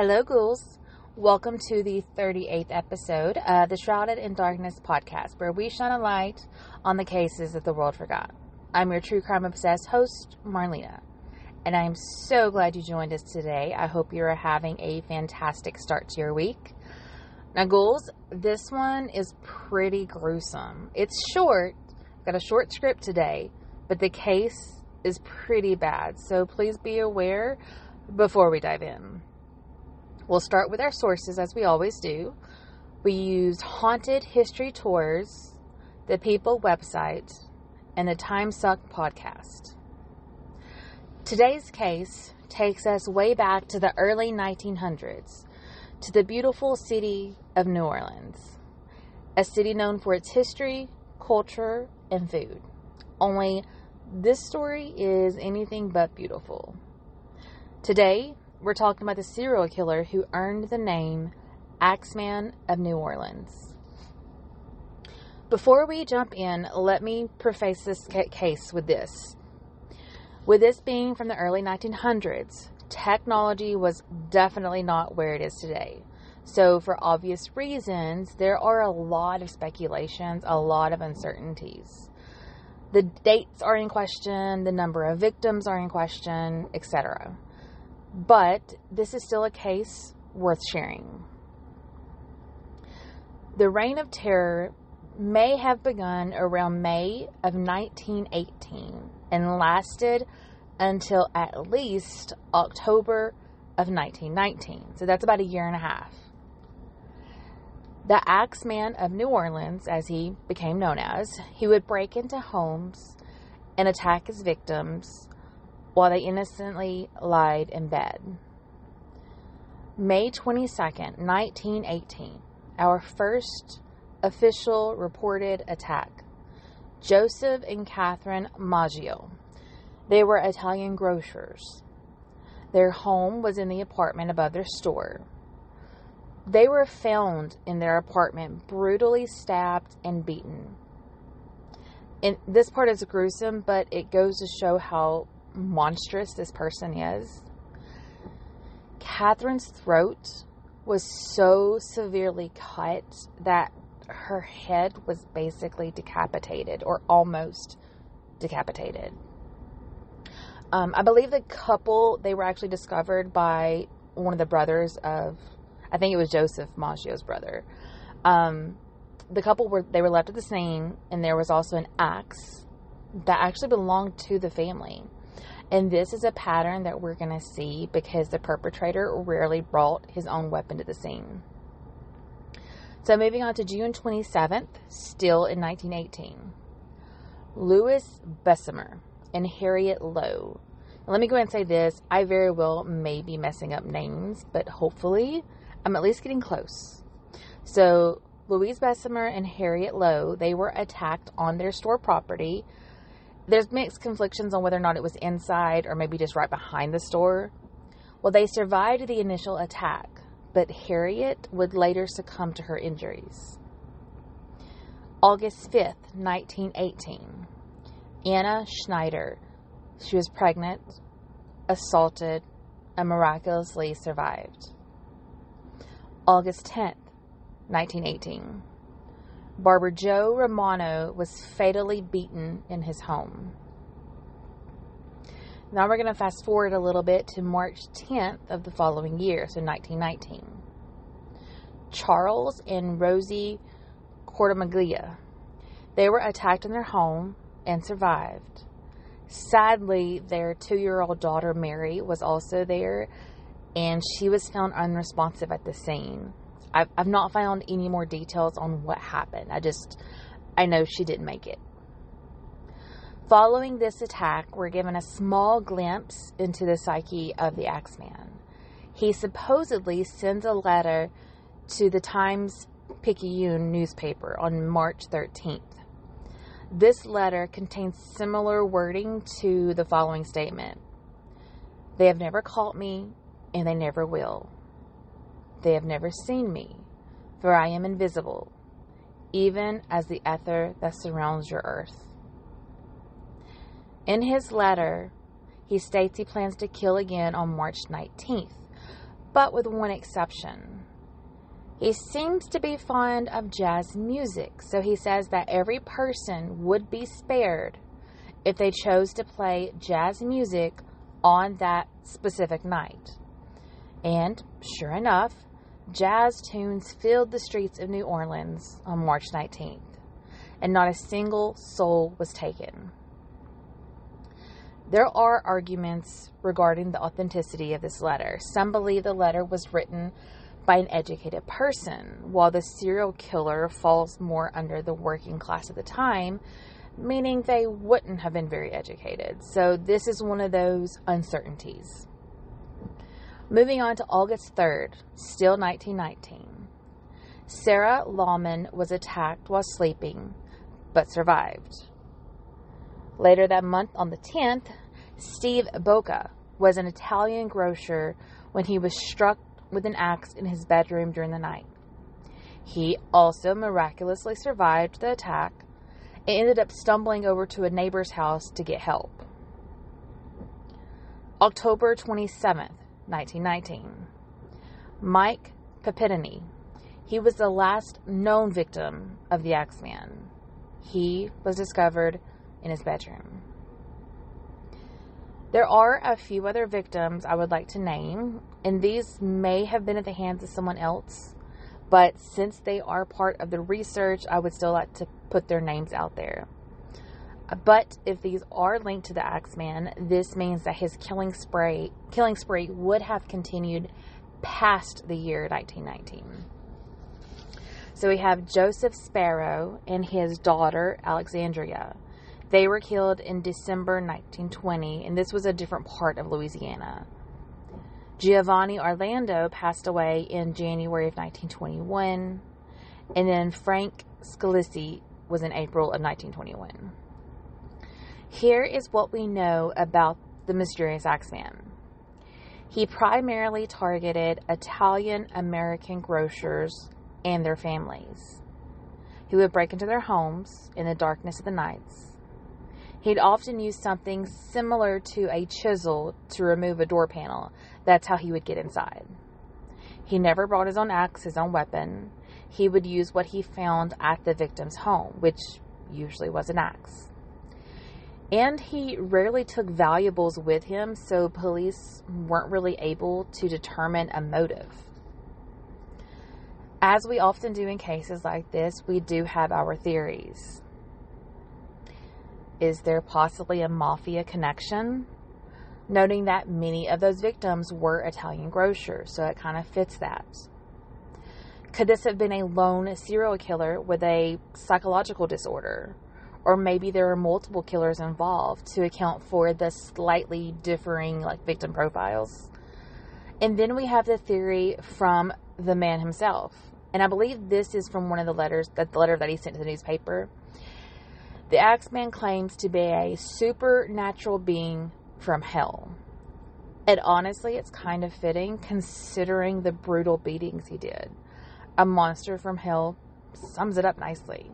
Hello, ghouls. Welcome to the 38th episode of the Shrouded in Darkness podcast, where we shine a light on the cases that the world forgot. I'm your true crime obsessed host, Marlena, and I am so glad you joined us today. I hope you are having a fantastic start to your week. Now, ghouls, this one is pretty gruesome. It's short. I've got a short script today, but the case is pretty bad, so please be aware before we dive in. We'll start with our sources, as we always do. We used Haunted History Tours, the People website, and the Timesuck Podcast. Today's case takes us way back to the early 1900s, to the beautiful city of New Orleans, a city known for its history, culture, and food. Only this story is anything but beautiful. Today, we're talking about the serial killer who earned the name Axeman of New Orleans. Before we jump in, let me preface this case with this. With this being from the early 1900s, technology was definitely not where it is today. So for obvious reasons, there are a lot of speculations, a lot of uncertainties. The dates are in question, the number of victims are in question, etc. But this is still a case worth sharing. The Reign of Terror may have begun around May of 1918 and lasted until at least October of 1919. So that's about a year and a half. The Axeman of New Orleans, as he became known as, he would break into homes and attack his victims while they innocently lied in bed. May 22nd, 1918, our first official reported attack. Joseph and Catherine Maggio. They were Italian grocers. Their home was in the apartment above their store. They were found in their apartment brutally stabbed and beaten. And this part is gruesome, but it goes to show how monstrous this person is. Catherine's throat was so severely cut that her head was basically decapitated, or almost decapitated. I believe the couple, they were actually discovered by one of the brothers of, I think it was Joseph Maggio's brother. The couple were left at the scene, and there was also an axe that actually belonged to the family. And this is a pattern that we're going to see because the perpetrator rarely brought his own weapon to the scene. So moving on to June 27th, still in 1918. Louis Bessemer and Harriet Lowe. Now, let me go ahead and say this. I very well may be messing up names, but hopefully I'm at least getting close. So Louise Bessemer and Harriet Lowe, they were attacked on their store property. There's mixed conflictions on whether or not it was inside or maybe just right behind the store. Well, they survived the initial attack, but Harriet would later succumb to her injuries. August 5th, 1918. Anna Schneider. She was pregnant, assaulted, and miraculously survived. August 10th, 1918. Barber Joe Romano was fatally beaten in his home. Now we're going to fast forward a little bit to March 10th of the following year, so 1919. Charles and Rosie Cordomaglia. They were attacked in their home and survived. Sadly, their 2-year-old daughter Mary was also there, and she was found unresponsive at the scene. I've not found any more details on what happened. I know she didn't make it. Following this attack, we're given a small glimpse into the psyche of the Axeman. He supposedly sends a letter to the Times-Picayune newspaper on March 13th. This letter contains similar wording to the following statement. They have never caught me, and they never will. They have never seen me, for I am invisible, even as the ether that surrounds your earth. In his letter, he states he plans to kill again on March 19th, but with one exception. He seems to be fond of jazz music, so he says that every person would be spared if they chose to play jazz music on that specific night. And, sure enough, jazz tunes filled the streets of New Orleans on March 19th, and not a single soul was taken. There are arguments regarding the authenticity of this letter. Some believe the letter was written by an educated person, while the serial killer falls more under the working class at the time, meaning they wouldn't have been very educated. So this is one of those uncertainties. Moving on to August 3rd, still 1919. Sarah Lawman was attacked while sleeping, but survived. Later that month, on the 10th, Steve Bocca was an Italian grocer when he was struck with an axe in his bedroom during the night. He also miraculously survived the attack and ended up stumbling over to a neighbor's house to get help. October 27th, 1919. Mike Papitini. He was the last known victim of the Axeman. He was discovered in his bedroom. There are a few other victims I would like to name, and these may have been at the hands of someone else, but since they are part of the research, I would still like to put their names out there. But if these are linked to the Axeman, this means that his killing spree would have continued past the year 1919. So we have Joseph Sparrow and his daughter, Alexandria. They were killed in December 1920, and this was a different part of Louisiana. Giovanni Orlando passed away in January of 1921, and then Frank Scalisi was in April of 1921. Here is what we know about the mysterious Axeman. He primarily targeted Italian-American grocers and their families. He would break into their homes in the darkness of the nights. He'd often use something similar to a chisel to remove a door panel. That's how he would get inside. He never brought his own axe, his own weapon. He would use what he found at the victim's home, which usually was an axe. And he rarely took valuables with him, so police weren't really able to determine a motive. As we often do in cases like this, we do have our theories. Is there possibly a mafia connection? Noting that many of those victims were Italian grocers, so it kind of fits that. Could this have been a lone serial killer with a psychological disorder? Or maybe there are multiple killers involved to account for the slightly differing victim profiles. And then we have the theory from the man himself. And I believe this is from one of the letters, the letter that he sent to the newspaper. The Axeman claims to be a supernatural being from hell. And honestly, it's kind of fitting considering the brutal beatings he did. A monster from hell sums it up nicely.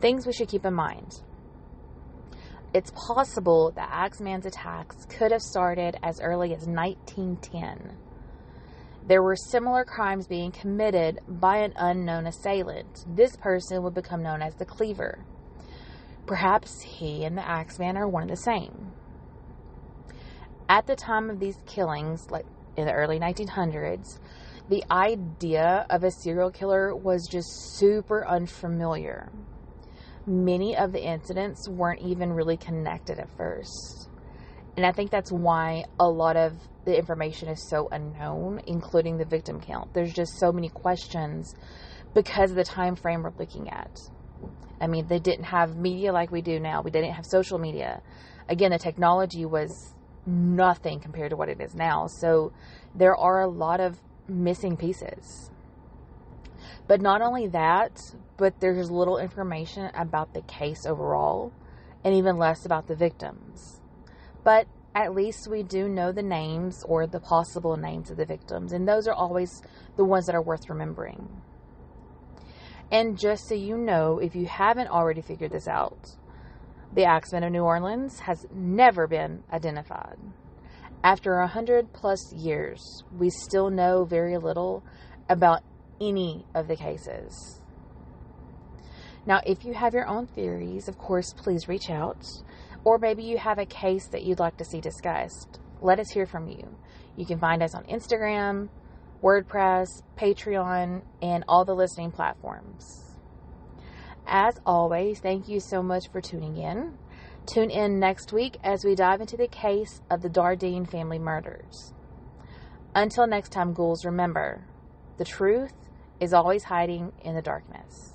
Things we should keep in mind. It's possible that Axeman's attacks could have started as early as 1910. There were similar crimes being committed by an unknown assailant. This person would become known as the Cleaver. Perhaps he and the Axeman are one and the same. At the time of these killings, in the early 1900s, the idea of a serial killer was just super unfamiliar. Many of the incidents weren't even really connected at first. And I think that's why a lot of the information is so unknown, including the victim count. There's just so many questions because of the time frame we're looking at. I mean, they didn't have media like we do now. We didn't have social media. Again, the technology was nothing compared to what it is now. So there are a lot of missing pieces. But not only that, but there's little information about the case overall, and even less about the victims. But at least we do know the names or the possible names of the victims, and those are always the ones that are worth remembering. And just so you know, if you haven't already figured this out, the Axeman of New Orleans has never been identified. After 100+ years, we still know very little about any of the cases. Now, if you have your own theories, of course, please reach out. Or maybe you have a case that you'd like to see discussed. Let us hear from you. You can find us on Instagram, WordPress, Patreon, and all the listening platforms. As always, thank you so much for tuning in. Tune in next week as we dive into the case of the Dardine family murders. Until next time, ghouls, remember, the truth is always hiding in the darkness.